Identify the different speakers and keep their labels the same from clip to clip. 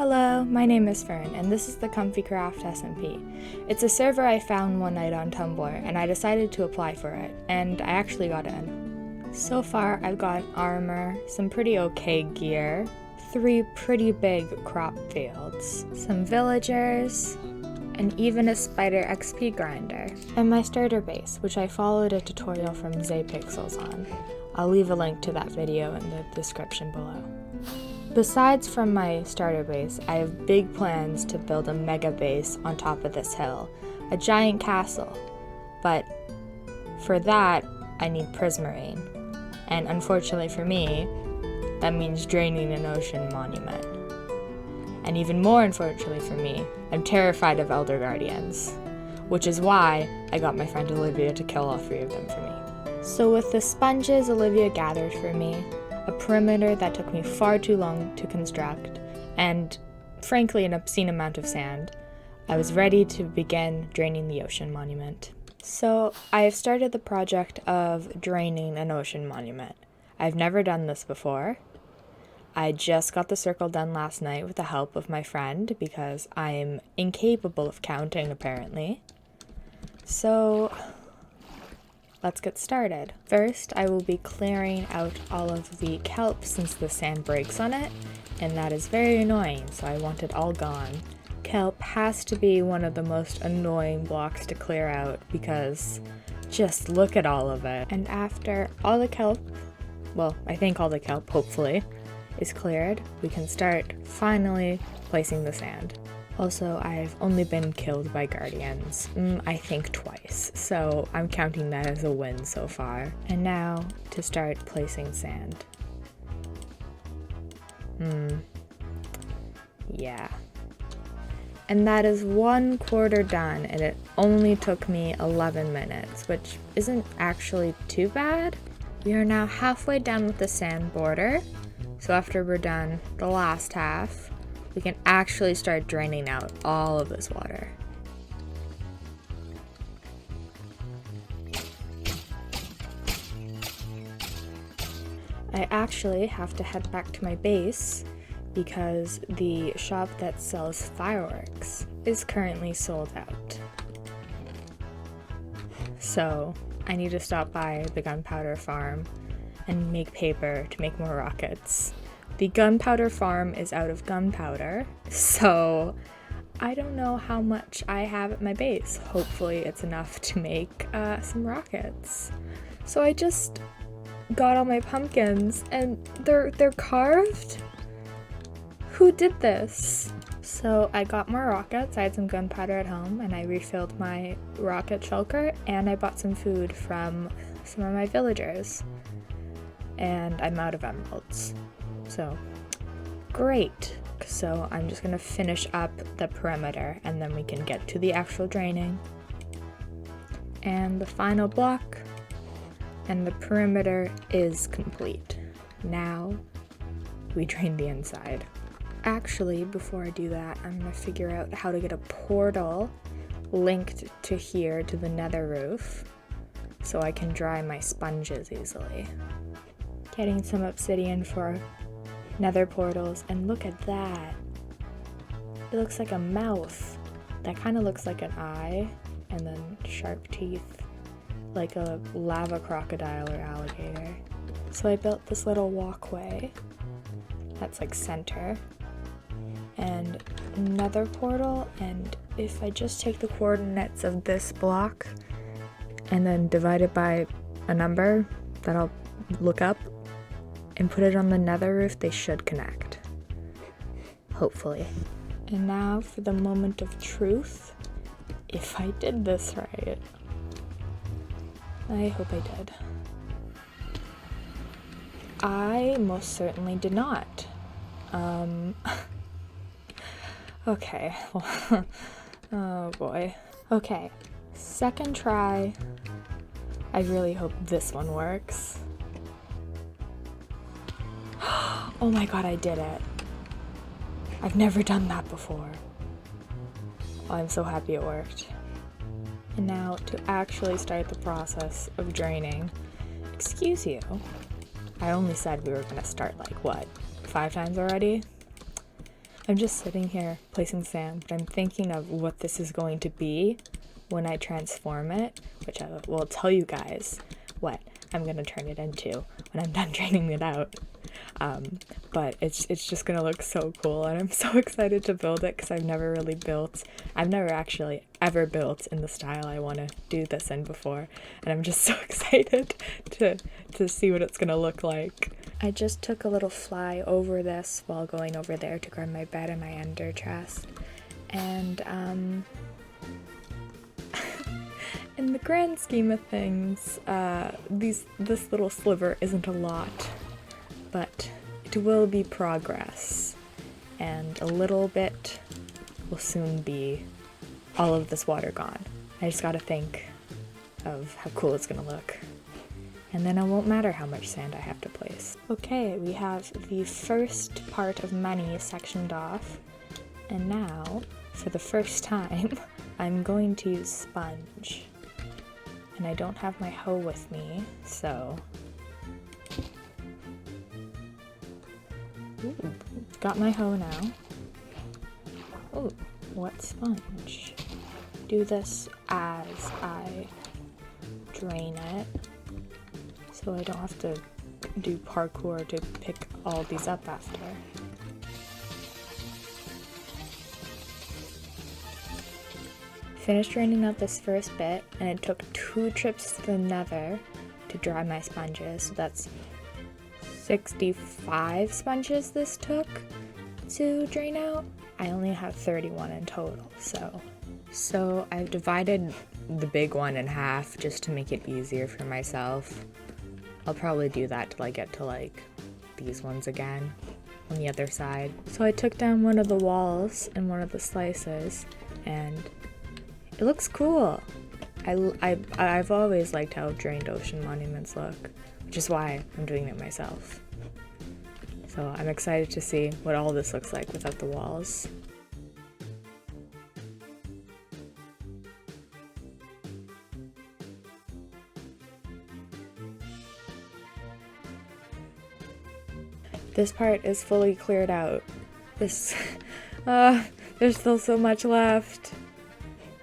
Speaker 1: Hello, my name is Fern, and this is the ComfyCraft SMP. It's a server I found one night on Tumblr, and I decided to apply for it, and I actually got in. So far, I've got armor, some pretty okay gear, 3 pretty big crop fields, some villagers, and even a spider XP grinder, and my starter base, which I followed a tutorial from Zaypixels on. I'll leave a link to that video in the description below. Besides from my starter base, I have big plans to build a mega base on top of this hill, a giant castle. But for that, I need prismarine. And unfortunately for me, that means draining an ocean monument. And even more unfortunately for me, I'm terrified of Elder Guardians, which is why I got my friend Olivia to kill all 3 of them for me. So with the sponges Olivia gathered for me, a perimeter that took me far too long to construct, and frankly an obscene amount of sand, I was ready to begin draining the ocean monument. So I have started the project of draining an ocean monument. I've never done this before. I just got the circle done last night with the help of my friend because I'm incapable of counting apparently. So let's get started. First, I will be clearing out all of the kelp since the sand breaks on it, and that is very annoying, so I want it all gone. Kelp has to be one of the most annoying blocks to clear out because just look at all of it. And after all the kelp, well, I think all the kelp, hopefully, is cleared, we can start finally placing the sand. Also, I've only been killed by guardians, I think twice, so I'm counting that as a win so far. And now, to start placing sand. Yeah. And that is 1/4 done, and it only took me 11 minutes, which isn't actually too bad. We are now halfway done with the sand border, so after we're done the last half, we can actually start draining out all of this water. I actually have to head back to my base because the shop that sells fireworks is currently sold out. So I need to stop by the gunpowder farm and make paper to make more rockets. The gunpowder farm is out of gunpowder, so I don't know how much I have at my base. Hopefully it's enough to make some rockets. So I just got all my pumpkins and they're carved? Who did this? So I got more rockets, I had some gunpowder at home, and I refilled my rocket shulker, and I bought some food from some of my villagers. And I'm out of emeralds. So, great. So I'm just gonna finish up the perimeter and then we can get to the actual draining. And the final block, and the perimeter is complete. Now, we drain the inside. Actually, before I do that, I'm gonna figure out how to get a portal linked to here to the nether roof so I can dry my sponges easily. Getting some obsidian for nether portals, and look at that. It looks like a mouth. That kind of looks like an eye, and then sharp teeth, like a lava crocodile or alligator. So I built this little walkway that's like center, and nether portal, and if I just take the coordinates of this block and then divide it by a number that I'll look up, and put it on the nether roof, they should connect. Hopefully. And now for the moment of truth. If I did this right. I hope I did. I most certainly did not. Okay. Oh boy. Okay. Second try. I really hope this one works. Oh my god, I did it. I've never done that before. Oh, I'm so happy it worked. And now to actually start the process of draining. Excuse you. I only said we were gonna start like, what, 5 times already? I'm just sitting here placing sand, but I'm thinking of what this is going to be when I transform it, which I will tell you guys what I'm going to turn it into when I'm done draining it out. But it's just going to look so cool, and I'm so excited to build it because I've never actually ever built in the style I want to do this in before, and I'm just so excited to see what it's going to look like. I just took a little fly over this while going over there to grab my bed and my ender chest, and in the grand scheme of things, this little sliver isn't a lot, but it will be progress, and a little bit will soon be all of this water gone. I just gotta think of how cool it's gonna look, and then it won't matter how much sand I have to place. Okay, we have the first part of money sectioned off, and now, for the first time, I'm going to use sponge. And I don't have my hoe with me, so... Ooh, got my hoe now. Oh, what sponge? Do this as I drain it, so I don't have to do parkour to pick all these up after. Finished draining out this first bit, and it took 2 trips to the Nether to dry my sponges, so that's 65 sponges this took to drain out. I only have 31 in total, so I've divided the big one in half just to make it easier for myself. I'll probably do that till I get to like these ones again on the other side. So I took down one of the walls and one of the slices, and it looks cool. I've always liked how drained ocean monuments look, which is why I'm doing it myself. So I'm excited to see what all this looks like without the walls. This part is fully cleared out. There's still so much left.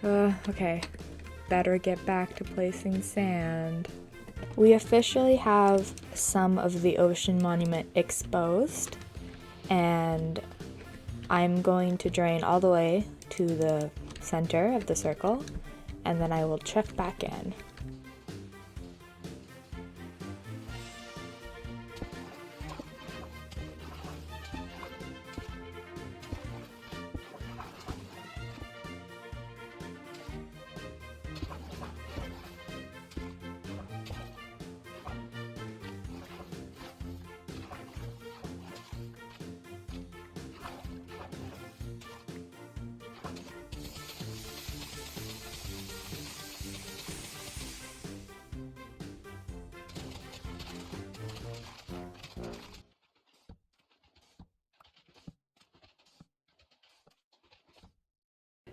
Speaker 1: Okay, better get back to placing sand. We officially have some of the ocean monument exposed, and I'm going to drain all the way to the center of the circle, and then I will check back in.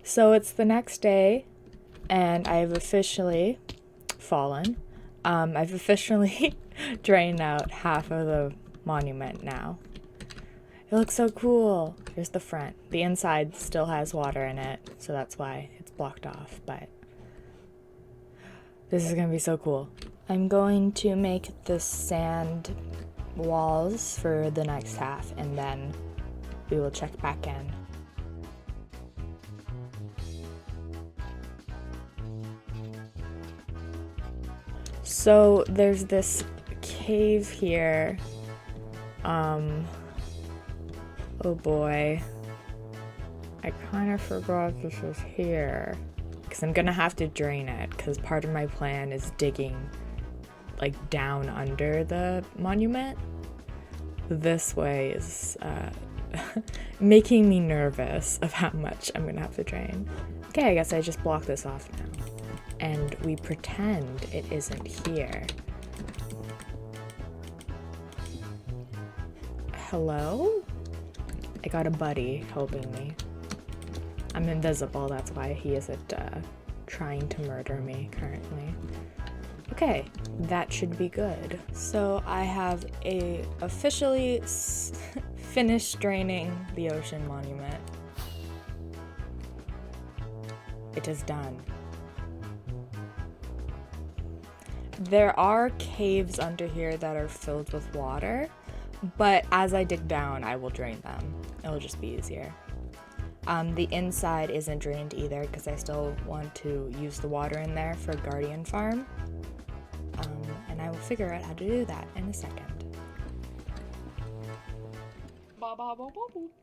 Speaker 1: So it's the next day, and I've officially fallen. I've officially drained out half of the monument now. It looks so cool. Here's the front. The inside still has water in it, so that's why it's blocked off, but this is gonna be so cool. I'm going to make the sand walls for the next half, and then we will check back in. So there's this cave here. Oh boy. I kind of forgot this was here. Because I'm gonna have to drain it, because part of my plan is digging like down under the monument. This way is making me nervous of how much I'm gonna have to drain. Okay, I guess I just block this off now. And we pretend it isn't here. Hello? I got a buddy helping me. I'm invisible, that's why he isn't trying to murder me currently. Okay, that should be good. So I have officially finished draining the ocean monument. It is done. There are caves under here that are filled with water, but as I dig down, I will drain them. It'll just be easier. The inside isn't drained either because I still want to use the water in there for Guardian Farm. And I will figure out how to do that in a second.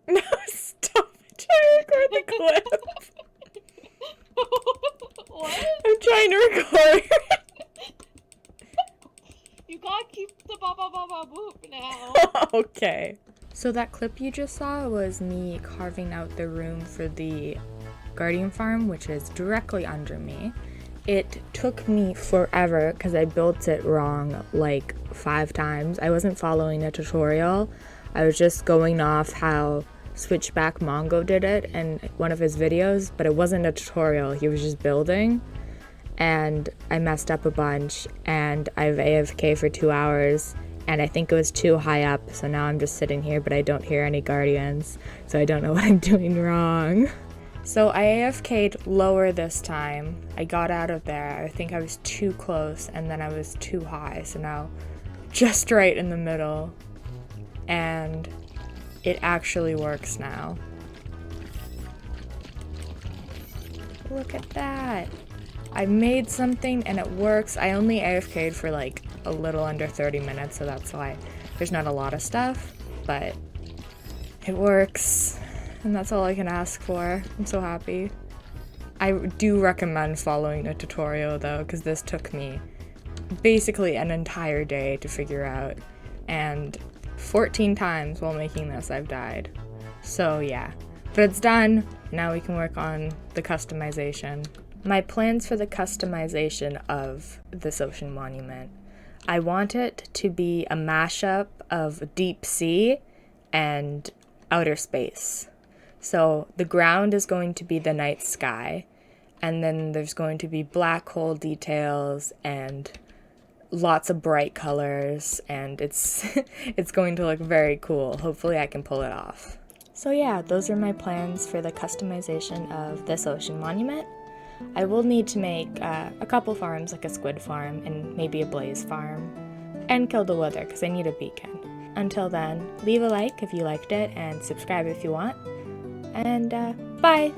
Speaker 1: No, stop trying to record the clip.
Speaker 2: What?
Speaker 1: I'm trying to record.
Speaker 2: You gotta keep the boop now.
Speaker 1: Okay. So that clip you just saw was me carving out the room for the Guardian Farm, which is directly under me. It took me forever because I built it wrong like 5 times. I wasn't following a tutorial. I was just going off how Switchback Mongo did it in one of his videos, but it wasn't a tutorial. He was just building. And I messed up a bunch, and I've AFK for 2 hours, and I think it was too high up, so now I'm just sitting here, but I don't hear any guardians, so I don't know what I'm doing wrong. So I AFK'd lower this time. I got out of there. I think I was too close, and then I was too high, so now just right in the middle, and it actually works now. Look at that. I made something and it works. I only AFK'd for like a little under 30 minutes, so that's why there's not a lot of stuff, but it works, and that's all I can ask for. I'm so happy. I do recommend following a tutorial though, because this took me basically an entire day to figure out, and 14 times while making this I've died. So yeah, but it's done. Now we can work on the customization. My plans for the customization of this ocean monument. I want it to be a mashup of deep sea and outer space. So the ground is going to be the night sky, and then there's going to be black hole details and lots of bright colors, and it's it's going to look very cool. Hopefully I can pull it off. So yeah, those are my plans for the customization of this ocean monument. I will need to make a couple farms, like a squid farm and maybe a blaze farm, and kill the wither because I need a beacon. Until then, leave a like if you liked it and subscribe if you want, and bye!